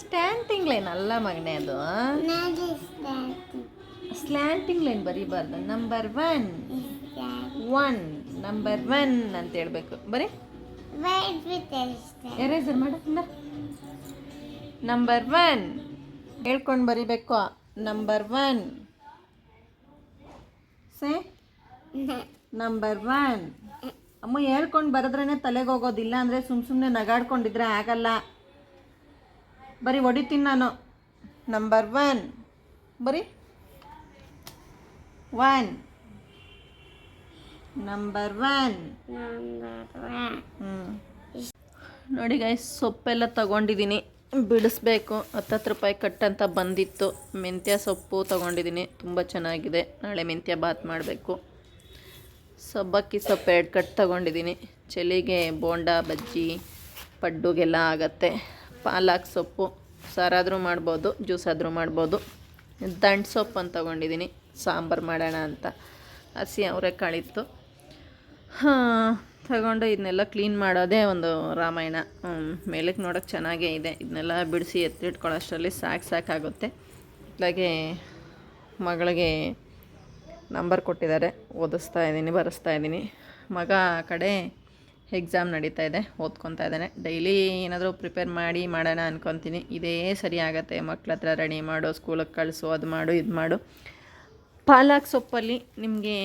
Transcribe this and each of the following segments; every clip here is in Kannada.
ಸ್ಟ್ಯಾಂಟಿಂಗ್ ಲೈನ್ ಅಲ್ಲ ಮಗನೇ ಅದು. ಸ್ಲ್ಯಾಂಟಿಂಗ್ ಲೈನ್ ಬರೀಬಾರ್ದು. Number one one number one ಅಂತ ಹೇಳ್ಬೇಕು. ಬರೀ ಎರೇಸರ್ ಮಾಡಲ್ಲ. ನಂಬರ್ ಒನ್ ಹೇಳ್ಕೊಂಡು ಬರಿಬೇಕು. Number one say number one. ಅಮ್ಮ ಹೇಳ್ಕೊಂಡು ಬರೆದ್ರೇ ತಲೆಗೆ ಹೋಗೋದಿಲ್ಲ. ಅಂದರೆ ಸುಮ್ಮನೆ ನಗಾಡ್ಕೊಂಡಿದ್ರೆ ಆಗಲ್ಲ. ಬರೀ ಹೊಡಿತೀನಿ ನಾನು. ನಂಬರ್ ಒನ್ ಬರೀ ಒನ್. Number one. ನೋಡಿ ಗೈಸ್, ಸೊಪ್ಪೆಲ್ಲ ತಗೊಂಡಿದ್ದೀನಿ, ಬಿಡಿಸ್ಬೇಕು. 10 ರೂಪಾಯಿ ಕಟ್ ಅಂತ ಬಂದಿತ್ತು. ಮೆಂತ್ಯ ಸೊಪ್ಪು ತಗೊಂಡಿದ್ದೀನಿ, ತುಂಬ ಚೆನ್ನಾಗಿದೆ. ನಾಳೆ ಮೆಂತ್ಯ ಬಾತ್ ಮಾಡಬೇಕು. ಸಬ್ಬಕ್ಕಿ ಸೊಪ್ಪು 2 ಕಟ್ ತಗೊಂಡಿದ್ದೀನಿ. ಚಳಿಗೆ ಬೋಂಡ ಬಜ್ಜಿ ಪಡ್ಡುಗೆಲ್ಲ ಆಗತ್ತೆ. ಪಾಲಕ್ ಸೊಪ್ಪು ಸಾರಾದರೂ ಮಾಡ್ಬೋದು, ಜ್ಯೂಸ್ ಆದರೂ ಮಾಡ್ಬೋದು. ದಂಟು ಸೊಪ್ಪು ಅಂತ ತಗೊಂಡಿದ್ದೀನಿ, ಸಾಂಬಾರು ಮಾಡೋಣ ಅಂತ. ಹಸಿ ಅವರೆಕಾಳಿತ್ತು. ತಗೊಂಡು ಇದನ್ನೆಲ್ಲ ಕ್ಲೀನ್ ಮಾಡೋದೇ ಒಂದು ರಾಮಾಯಣ. ಮೇಲಕ್ಕೆ ನೋಡೋಕ್ಕೆ ಚೆನ್ನಾಗೇ ಇದೆ. ಇದನ್ನೆಲ್ಲ ಬಿಡಿಸಿ ಎತ್ತಿಟ್ಕೊಳ್ಳೋಷ್ಟರಲ್ಲಿ ಸಾಕಾಗುತ್ತೆ. ಇట్లాಗೆ ಮಗಳಿಗೆ ನಂಬರ್ ಕೊಟ್ಟಿದ್ದಾರೆ, ಓದಿಸ್ತಾ ಇದ್ದೀನಿ, ಬರೆಸ್ತಾ ಇದ್ದೀನಿ. ಮಗ ಆ ಕಡೆ ಎಕ್ಸಾಮ್ ನಡೀತಾ ಇದೆ, ಓದ್ಕೊತಾ ಇದ್ದಾನೆ. ಡೈಲಿ ಏನಾದರೂ ಪ್ರಿಪೇರ್ ಮಾಡೋಣ ಅಂದ್ಕೊತೀನಿ. ಇದೇ ಸರಿ ಆಗುತ್ತೆ. ಮಕ್ಳ ಹತ್ರ ರೆಡಿ ಮಾಡು, ಸ್ಕೂಲಿಗೆ ಕಳಿಸು, ಅದು ಮಾಡು ಇದು ಮಾಡು. ಪಾಲಕ್ ಸೊಪ್ಪಲ್ಲಿ ನಿಮಗೆ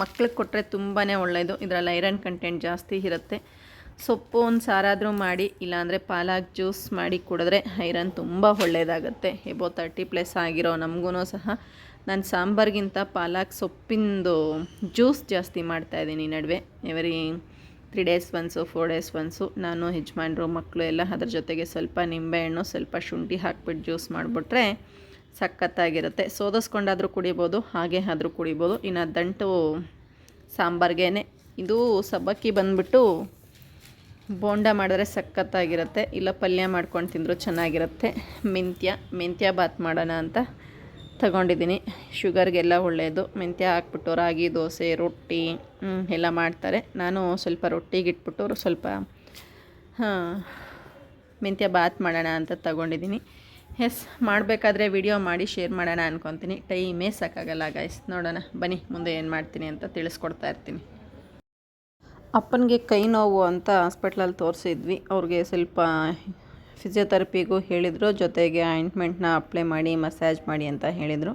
ಮಕ್ಳಿಗೆ ಕೊಟ್ಟರೆ ತುಂಬಾ ಒಳ್ಳೆಯದು. ಇದರಲ್ಲಿ ಐರನ್ ಕಂಟೆಂಟ್ ಜಾಸ್ತಿ ಇರುತ್ತೆ. ಸೊಪ್ಪು ಒಂದು ಸಾರಾದರೂ ಮಾಡಿ, ಇಲ್ಲಾಂದರೆ ಪಾಲಕ್ ಜ್ಯೂಸ್ ಮಾಡಿ ಕುಡಿದ್ರೆ ಐರನ್ ತುಂಬ ಒಳ್ಳೆಯದಾಗುತ್ತೆ. ಎಬೋ 30+ ಆಗಿರೋ ನಮಗೂ ಸಹ ನಾನು ಸಾಂಬಾರ್ಗಿಂತ ಪಾಲಕ್ ಸೊಪ್ಪಿಂದು ಜ್ಯೂಸ್ ಜಾಸ್ತಿ ಮಾಡ್ತಾಯಿದ್ದೀನಿ ನಡುವೆ. Every 3 days once 4 days once ನಾನು, ಯಜಮಾನ್ರು, ಮಕ್ಕಳು ಎಲ್ಲ ಅದ್ರ ಜೊತೆಗೆ ಸ್ವಲ್ಪ ನಿಂಬೆಹಣ್ಣು, ಸ್ವಲ್ಪ ಶುಂಠಿ ಹಾಕ್ಬಿಟ್ಟು ಜ್ಯೂಸ್ ಮಾಡಿಬಿಟ್ರೆ ಸಖತ್ತಾಗಿರುತ್ತೆ. ಸೋದಿಸ್ಕೊಂಡಾದರೂ ಕುಡಿಬೋದು, ಹಾಗೆ ಆದರೂ ಕುಡಿಬೋದು. ಇನ್ನು ದಂಟು ಸಾಂಬಾರ್ಗೇ. ಇದು ಸಬ್ಬಕ್ಕಿ ಬಂದುಬಿಟ್ಟು ಬೋಂಡ ಮಾಡಿದ್ರೆ ಸಖತ್ತಾಗಿರುತ್ತೆ, ಇಲ್ಲ ಪಲ್ಯ ಮಾಡ್ಕೊಂಡು ತಿಂದರೂ ಚೆನ್ನಾಗಿರುತ್ತೆ. ಮೆಂತ್ಯ ಬಾತ್ ಮಾಡೋಣ ಅಂತ ತಗೊಂಡಿದ್ದೀನಿ. ಶುಗರ್ಗೆಲ್ಲ ಒಳ್ಳೆಯದು. ಮೆಂತ್ಯ ಹಾಕ್ಬಿಟ್ಟು ರಾಗಿ ದೋಸೆ, ರೊಟ್ಟಿ ಎಲ್ಲ ಮಾಡ್ತಾರೆ. ನಾನು ಸ್ವಲ್ಪ ರೊಟ್ಟಿಗೆ ಇಟ್ಬಿಟ್ಟು ಸ್ವಲ್ಪ ಮೆಂತ್ಯ ಬಾತ್ ಮಾಡೋಣ ಅಂತ ತಗೊಂಡಿದ್ದೀನಿ. ಮಾಡಬೇಕಾದ್ರೆ ವಿಡಿಯೋ ಮಾಡಿ ಶೇರ್ ಮಾಡೋಣ ಅಂದ್ಕೊತೀನಿ. ಟೈಮೇ ಸಾಕಾಗಲ್ಲ ಗೈಸ್. ನೋಡೋಣ ಬನ್ನಿ ಮುಂದೆ ಏನು ಮಾಡ್ತೀನಿ ಅಂತ ತಿಳಿಸ್ಕೊಡ್ತಾ ಇರ್ತೀನಿ. ಅಪ್ಪನಿಗೆ ಕೈ ನೋವು ಅಂತ ಹಾಸ್ಪಿಟ್ಲಲ್ಲಿ ತೋರಿಸಿದ್ವಿ. ಅವ್ರಿಗೆ ಸ್ವಲ್ಪ ಫಿಸಿಯೋಥೆರಪಿಗೂ ಹೇಳಿದರು, ಜೊತೆಗೆ ಆಯಿಂಟ್ಮೆಂಟ್ನ ಅಪ್ಲೈ ಮಾಡಿ ಮಸಾಜ್ ಮಾಡಿ ಅಂತ ಹೇಳಿದರು.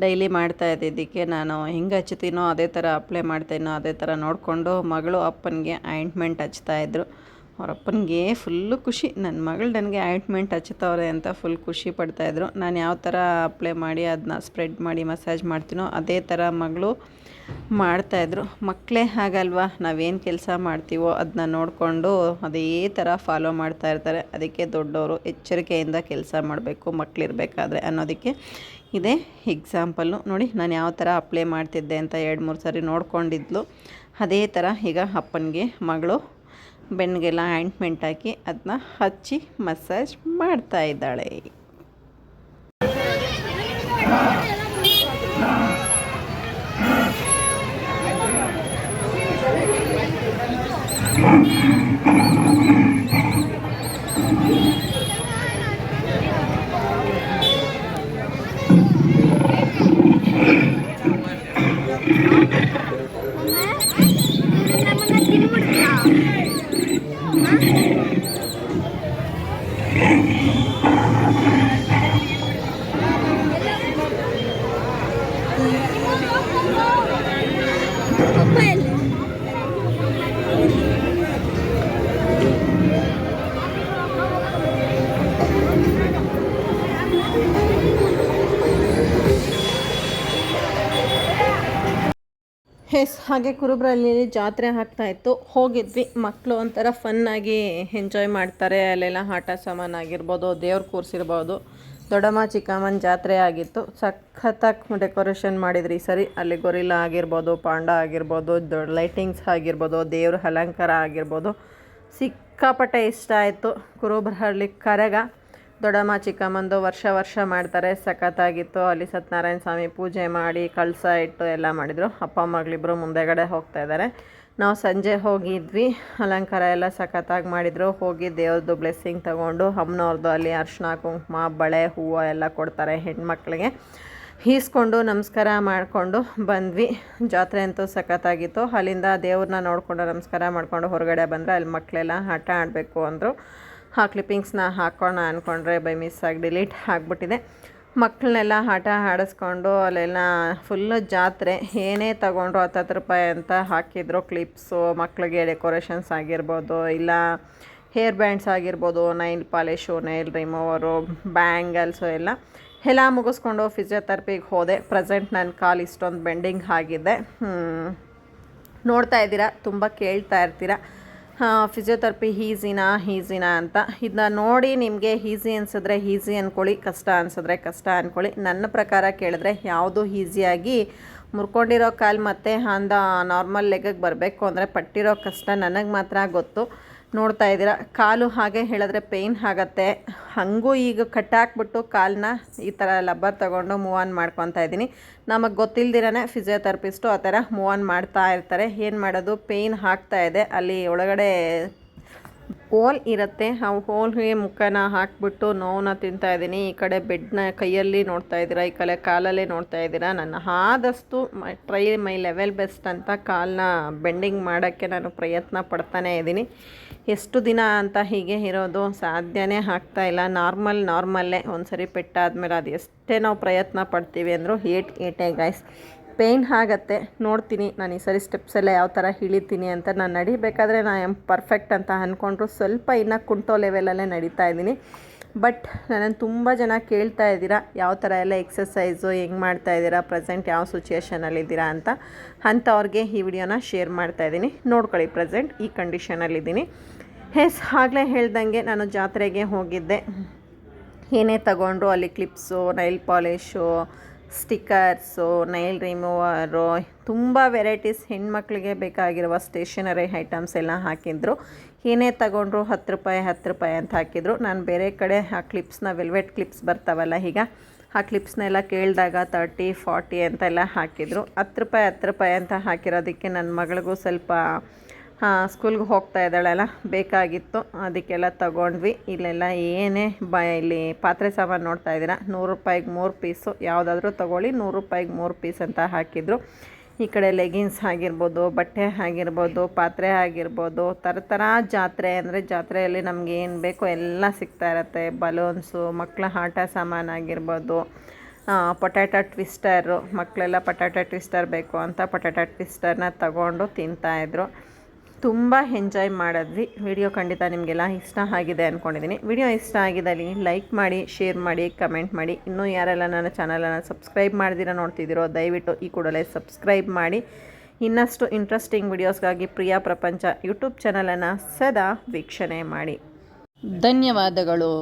ಡೈಲಿ ಮಾಡ್ತಾ ಇದ್ದಿದ್ದಕ್ಕೆ ನಾನು ಹೆಂಗೆ ಹಚ್ತೀನೋ ಅದೇ ಥರ ಅಪ್ಲೈ ಮಾಡ್ತೇನೋ ಅದೇ ಥರ ನೋಡಿಕೊಂಡು ಮಗಳು ಅಪ್ಪನಿಗೆ ಆಯಿಂಟ್ಮೆಂಟ್ ಹಚ್ತಾಯಿದ್ರು. ಅವರಪ್ಪನಿಗೆ ಫುಲ್ಲು ಖುಷಿ, ನನ್ನ ಮಗಳು ನನಗೆ ಆಯಿಂಟ್ಮೆಂಟ್ ಹಚ್ತವ್ರೆ ಅಂತ ಫುಲ್ ಖುಷಿ ಪಡ್ತಾಯಿದ್ರು. ನಾನು ಯಾವ ಥರ ಅಪ್ಲೈ ಮಾಡಿ ಅದನ್ನ ಸ್ಪ್ರೆಡ್ ಮಾಡಿ ಮಸಾಜ್ ಮಾಡ್ತೀನೋ ಅದೇ ಥರ ಮಗಳು ಮಾಡ್ತಾಯಿದ್ರು. ಮಕ್ಕಳೇ ಹಾಗಲ್ವಾ, ನಾವೇನು ಕೆಲಸ ಮಾಡ್ತೀವೋ ಅದನ್ನ ನೋಡಿಕೊಂಡು ಅದೇ ಥರ ಫಾಲೋ ಮಾಡ್ತಾಯಿರ್ತಾರೆ. ಅದಕ್ಕೆ ದೊಡ್ಡವರು ಎಚ್ಚರಿಕೆಯಿಂದ ಕೆಲಸ ಮಾಡಬೇಕು ಮಕ್ಕಳಿರಬೇಕಾದ್ರೆ ಅನ್ನೋದಕ್ಕೆ ಇದೇ ಎಕ್ಸಾಂಪಲ್ಲು. ನೋಡಿ ನಾನು ಯಾವ ಥರ ಅಪ್ಲೈ ಮಾಡ್ತಿದ್ದೆ ಅಂತ 2-3 ಸರಿ ನೋಡ್ಕೊಂಡಿದ್ಲು. ಅದೇ ಥರ ಈಗ ಅಪ್ಪನಿಗೆ ಮಗಳು ಬೆನ್ನಿಗೆಲ್ಲ ಆಯಿಂಟ್ಮೆಂಟ್ ಹಾಕಿ ಅದನ್ನ ಹಚ್ಚಿ ಮಸಾಜ್ ಮಾಡ್ತಾ ಇದ್ದಾಳೆ. ಹಾಗೆ ಕುರುಬ್ರಲ್ಲಿ ಜಾತ್ರೆ ಆಗ್ತಾಯಿತ್ತು, ಹೋಗಿದ್ವಿ. ಮಕ್ಕಳು ಒಂಥರ ಫನ್ನಾಗಿ ಎಂಜಾಯ್ ಮಾಡ್ತಾರೆ. ಅಲ್ಲೆಲ್ಲ ಆಟ ಸಾಮಾನು ಆಗಿರ್ಬೋದು, ದೇವ್ರ ಕೂರಿಸಿರ್ಬೋದು. ದೊಡ್ಡಮ್ಮ ಚಿಕ್ಕಮ್ಮನ ಜಾತ್ರೆ ಆಗಿತ್ತು. ಸಖತ್ತಾಗಿ ಡೆಕೋರೇಷನ್ ಮಾಡಿದ್ರಿ ಈ ಸರಿ. ಅಲ್ಲಿ ಗೊರಿಲ್ಲ ಆಗಿರ್ಬೋದು, ಪಾಂಡ ಆಗಿರ್ಬೋದು, ಲೈಟಿಂಗ್ಸ್ ಆಗಿರ್ಬೋದು, ದೇವ್ರ ಅಲಂಕಾರ ಆಗಿರ್ಬೋದು, ಸಿಕ್ಕಾಪಟ್ಟೆ ಇಷ್ಟ ಆಯಿತು. ಕುರುಬ್ರಹಳ್ಳಿ ಕರಗ ದೊಡ್ಡಮ್ಮ ಚಿಕ್ಕಮ್ಮಂದು ವರ್ಷ ಮಾಡ್ತಾರೆ. ಸಖತ್ತಾಗಿತ್ತು. ಅಲ್ಲಿ ಸತ್ಯನಾರಾಯಣ ಸ್ವಾಮಿ ಪೂಜೆ ಮಾಡಿ ಕಳಸ ಇಟ್ಟು ಎಲ್ಲ ಮಾಡಿದರು. ಅಪ್ಪ ಮಗಳಿಬ್ಬರು ಮುಂದೆಗಡೆ ಹೋಗ್ತಾ ಇದ್ದಾರೆ. ನಾವು ಸಂಜೆ ಹೋಗಿದ್ವಿ, ಅಲಂಕಾರ ಎಲ್ಲ ಸಖತ್ತಾಗಿ ಮಾಡಿದರು. ಹೋಗಿ ದೇವ್ರದ್ದು ಬ್ಲೆಸ್ಸಿಂಗ್ ತೊಗೊಂಡು ಅಮ್ಮನವ್ರದ್ದು ಅಲ್ಲಿ ಅರ್ಶಿನ ಕುಂಕುಮ ಬಳೆ ಹೂವು ಎಲ್ಲ ಕೊಡ್ತಾರೆ ಹೆಣ್ಮಕ್ಳಿಗೆ, ಈಸ್ಕೊಂಡು ನಮಸ್ಕಾರ ಮಾಡಿಕೊಂಡು ಬಂದ್ವಿ. ಜಾತ್ರೆ ಅಂತೂ ಸಖತ್ತಾಗಿತ್ತು. ಅಲ್ಲಿಂದ ದೇವ್ರನ್ನ ನೋಡಿಕೊಂಡು ನಮಸ್ಕಾರ ಮಾಡಿಕೊಂಡು ಹೊರಗಡೆ ಬಂದರೆ ಅಲ್ಲಿ ಮಕ್ಕಳೆಲ್ಲ ಆಟ ಆಡಬೇಕು ಅಂದರು. ಆ ಕ್ಲಿಪ್ಪಿಂಗ್ಸ್ನ ಹಾಕೋಣ ಅಂದ್ಕೊಂಡ್ರೆ ಬೈ ಮಿಸ್ಸಾಗಿ ಡಿಲೀಟ್ ಆಗಿಬಿಟ್ಟಿದೆ. ಮಕ್ಕಳನ್ನೆಲ್ಲ ಆಟ ಆಡಿಸ್ಕೊಂಡು ಅಲ್ಲೆಲ್ಲ ಫುಲ್ಲು ಜಾತ್ರೆ. ಏನೇ ತೊಗೊಂಡ್ರು 10 ರೂಪಾಯಿ ಅಂತ ಹಾಕಿದ್ರು. ಕ್ಲಿಪ್ಸು, ಮಕ್ಕಳಿಗೆ ಡೆಕೋರೇಷನ್ಸ್ ಆಗಿರ್ಬೋದು, ಇಲ್ಲ ಹೇರ್ ಬ್ಯಾಂಡ್ಸ್ ಆಗಿರ್ಬೋದು, ನೈಲ್ ಪಾಲಿಶು, ನೈಲ್ ರಿಮೂವರು, ಬ್ಯಾಂಗಲ್ಸು ಎಲ್ಲ ಮುಗಿಸ್ಕೊಂಡು ಫಿಸಿಯೋಥೆರಪಿಗೆ ಹೋದೆ. ಪ್ರೆಸೆಂಟ್ ನನ್ನ ಕಾಲು ಇಷ್ಟೊಂದು ಬೆಂಡಿಂಗ್ ಆಗಿದೆ. ನೋಡ್ತಾ ಇದ್ದೀರಾ, ತುಂಬ ಕೇಳ್ತಾ ಇರ್ತೀರ ಫಿಸಿಯೋಥೆರಪಿ ಈಸಿನಾ ಅಂತ. ಇದನ್ನ ನೋಡಿ ನಿಮಗೆ ಈಸಿ ಅನಿಸಿದ್ರೆ ಈಸಿ ಅಂದ್ಕೊಳ್ಳಿ, ಕಷ್ಟ ಅನಿಸಿದ್ರೆ ಕಷ್ಟ ಅಂದ್ಕೊಳ್ಳಿ. ನನ್ನ ಪ್ರಕಾರ ಕೇಳಿದ್ರೆ ಯಾವುದು ಈಸಿಯಾಗಿ ಮುರ್ಕೊಂಡಿರೋ ಕಾಲು ಮತ್ತು ನಾರ್ಮಲ್ ಲೆಗ್ಗಿಗೆ ಬರಬೇಕು ಅಂದರೆ ಪಟ್ಟಿರೋ ಕಷ್ಟ ನನಗೆ ಮಾತ್ರ ಗೊತ್ತು. ನೋಡ್ತಾ ಇದ್ದೀರಾ, ಕಾಲು ಹಾಗೆ ಹೇಳಿದ್ರೆ ಪೇಯ್ನ್ ಆಗುತ್ತೆ. ಹಾಗೂ ಈಗ ಕಟ್ಟಾಕ್ಬಿಟ್ಟು ಕಾಲನ್ನ ಈ ಥರ ಲಬ್ಬರ್ ತೊಗೊಂಡು ಮೂವ್ ಆನ್ ಮಾಡ್ಕೊತಾ ಇದ್ದೀನಿ. ನಮಗೆ ಗೊತ್ತಿಲ್ದಿರೇ ಫಿಸಿಯೋಥೆರಪಿಸ್ಟು ಆ ಥರ ಮೂವ್ ಆನ್ ಮಾಡ್ತಾ ಇರ್ತಾರೆ. ಏನು ಮಾಡೋದು, ಪೇಯ್ನ್ ಆಗ್ತಾಯಿದೆ. ಅಲ್ಲಿ ಒಳಗಡೆ ಹೋಲ್ ಇರುತ್ತೆ, ಆ ಹೋಲ್ಗೆ ಮುಖನ ಹಾಕಿಬಿಟ್ಟು ನೋವನ್ನ ತಿಂತಾಯಿದ್ದೀನಿ. ಈ ಕಡೆ ಬೆಡ್ನ ಕೈಯಲ್ಲಿ ನೋಡ್ತಾ ಇದ್ದೀರಾ, ಈ ಕಡೆ ಕಾಲಲ್ಲೇ ನೋಡ್ತಾ ಇದ್ದೀರಾ. ನನ್ನ ಆದಷ್ಟು ಟ್ರೈ ಮೈ ಲೆವೆಲ್ ಬೆಸ್ಟ್ ಅಂತ ಕಾಲನ್ನ ಬೆಂಡಿಂಗ್ ಮಾಡೋಕ್ಕೆ ನಾನು ಪ್ರಯತ್ನ ಪಡ್ತಾನೇ ಇದ್ದೀನಿ. ಎಷ್ಟು ದಿನ ಅಂತ ಹೀಗೆ ಇರೋದು, ಸಾಧ್ಯನೇ ಆಗ್ತಾಯಿಲ್ಲ. ನಾರ್ಮಲ್ಲೇ ಒಂದು ಸರಿ ಪೆಟ್ಟಾದಮೇಲೆ ಅದು ಎಷ್ಟೇ ನಾವು ಪ್ರಯತ್ನ ಪಡ್ತೀವಿ ಅಂದರೂ ಏಟೇ ಗೈಸ್. ಪೇಯ್ನ್ ಆಗುತ್ತೆ. ನೋಡ್ತೀನಿ ನಾನು ಈ ಸರಿ ಸ್ಟೆಪ್ಸ್ ಎಲ್ಲ ಯಾವ ಥರ ಇಳಿತೀನಿ ಅಂತ. ನಾನು ನಡಿಬೇಕಾದ್ರೆ ನಾನು ಪರ್ಫೆಕ್ಟ್ ಅಂತ ಅಂದ್ಕೊಂಡ್ರು ಸ್ವಲ್ಪ ಇನ್ನೂ ಕುಂಟೋ ಲೆವೆಲಲ್ಲೇ ನಡೀತಾ ಇದ್ದೀನಿ. ಬಟ್ ನನ್ನನ್ನು ತುಂಬ ಜನ ಕೇಳ್ತಾ ಇದ್ದೀರಾ ಯಾವ ಥರ ಎಲ್ಲ ಎಕ್ಸಸೈಸು ಹೆಂಗೆ ಮಾಡ್ತಾಯಿದ್ದೀರಾ, ಪ್ರೆಸೆಂಟ್ ಯಾವ ಸಿಚುಯೇಷನಲ್ಲಿದ್ದೀರಾ ಅಂತ. ಅಂಥವ್ರಿಗೆ ಈ ವಿಡಿಯೋನ ಶೇರ್ ಮಾಡ್ತಾಯಿದ್ದೀನಿ. ನೋಡ್ಕೊಳ್ಳಿ, ಪ್ರೆಸೆಂಟ್ ಈ ಕಂಡೀಷನಲ್ಲಿದ್ದೀನಿ. ಆಗಲೇ ಹೇಳ್ದಂಗೆ ನಾನು ಜಾತ್ರೆಗೆ ಹೋಗಿದ್ದೆ. ಏನೇ ತಗೊಂಡ್ರು ಅಲ್ಲಿ clips, nail polish, stickers, nail remover, ತುಂಬ ವೆರೈಟೀಸ್ ಹೆಣ್ಮಕ್ಳಿಗೆ ಬೇಕಾಗಿರುವ ಸ್ಟೇಷನರಿ ಐಟಮ್ಸ್ ಎಲ್ಲ ಹಾಕಿದ್ರು. ಏನೇ ತಗೊಂಡ್ರು 10 ರೂಪಾಯಿ ಅಂತ ಹಾಕಿದ್ರು. ನಾನು ಬೇರೆ ಕಡೆ ಆ ಕ್ಲಿಪ್ಸ್ನ ವೆಲ್ವೆಟ್ ಕ್ಲಿಪ್ಸ್ ಬರ್ತಾವಲ್ಲ, ಈಗ ಆ ಕ್ಲಿಪ್ಸ್ನೆಲ್ಲ ಕೇಳಿದಾಗ 30, 40 ಅಂತೆಲ್ಲ ಹಾಕಿದ್ರು. 10 ರೂಪಾಯಿ ಅಂತ ಹಾಕಿರೋದಕ್ಕೆ ನನ್ನ ಮಗಳಿಗೂ ಸ್ವಲ್ಪ ಸ್ಕೂಲ್ಗೆ ಹೋಗ್ತಾ ಇದ್ದಾಳಲ್ಲ, ಬೇಕಾಗಿತ್ತು, ಅದಕ್ಕೆಲ್ಲ ತಗೊಂಡ್ವಿ. ಇಲ್ಲೆಲ್ಲ ಏನೇ ಇಲ್ಲಿ ಪಾತ್ರೆ ಸಾಮಾನು ನೋಡ್ತಾ ಇದ್ದೀರಾ, 100 ರೂಪಾಯಿಗೆ 3 ಪೀಸು, ಯಾವುದಾದ್ರೂ ತೊಗೊಳ್ಳಿ 100 ರೂಪಾಯಿಗೆ 3 ಪೀಸ್ ಅಂತ ಹಾಕಿದ್ರು. ಈ ಕಡೆ ಲೆಗಿನ್ಸ್ ಆಗಿರ್ಬೋದು, ಬಟ್ಟೆ ಆಗಿರ್ಬೋದು, ಪಾತ್ರೆ ಆಗಿರ್ಬೋದು, ಥರ ಜಾತ್ರೆ ಅಂದರೆ ಜಾತ್ರೆಯಲ್ಲಿ ನಮ್ಗೆ ಏನು ಬೇಕೋ ಎಲ್ಲ ಸಿಗ್ತಾ ಇರುತ್ತೆ. ಬಲೂನ್ಸು, ಮಕ್ಕಳ ಆಟ ಸಾಮಾನಾಗಿರ್ಬೋದು, ಪೊಟ್ಯಾಟೊ ಟ್ವಿಸ್ಟರು, ಮಕ್ಕಳೆಲ್ಲ ಪೊಟ್ಯಾಟೊ ಟ್ವಿಸ್ಟರ್ ಬೇಕು ಅಂತ ಪೊಟ್ಯಾಟೊ ಟ್ವಿಸ್ಟರ್ನ ತಗೊಂಡು ತಿಂತಾಯಿದ್ರು. ತುಂಬ ಎಂಜಾಯ್ ಮಾಡಿದ್ವಿ. ವಿಡಿಯೋ ಖಂಡಿತ ನಿಮಗೆಲ್ಲ ಇಷ್ಟ ಆಗಿದೆ ಅಂದ್ಕೊಂಡಿದ್ದೀನಿ. ವಿಡಿಯೋ ಇಷ್ಟ ಆಗಿದ್ದಲ್ಲಿ ಲೈಕ್ ಮಾಡಿ, ಶೇರ್ ಮಾಡಿ, ಕಮೆಂಟ್ ಮಾಡಿ. ಇನ್ನೂ ಯಾರೆಲ್ಲ ನನ್ನ ಚಾನಲನ್ನು ಸಬ್ಸ್ಕ್ರೈಬ್ ಮಾಡ್ದಿರ ನೋಡ್ತಿದ್ದೀರೋ ದಯವಿಟ್ಟು ಈ ಕೂಡಲೇ ಸಬ್ಸ್ಕ್ರೈಬ್ ಮಾಡಿ. ಇನ್ನಷ್ಟು ಇಂಟ್ರೆಸ್ಟಿಂಗ್ ವಿಡಿಯೋಸ್ಗಾಗಿ ಪ್ರಿಯಾ ಪ್ರಪಂಚ ಯೂಟ್ಯೂಬ್ ಚಾನಲನ್ನು ಸದಾ ವೀಕ್ಷಣೆ ಮಾಡಿ. ಧನ್ಯವಾದಗಳು.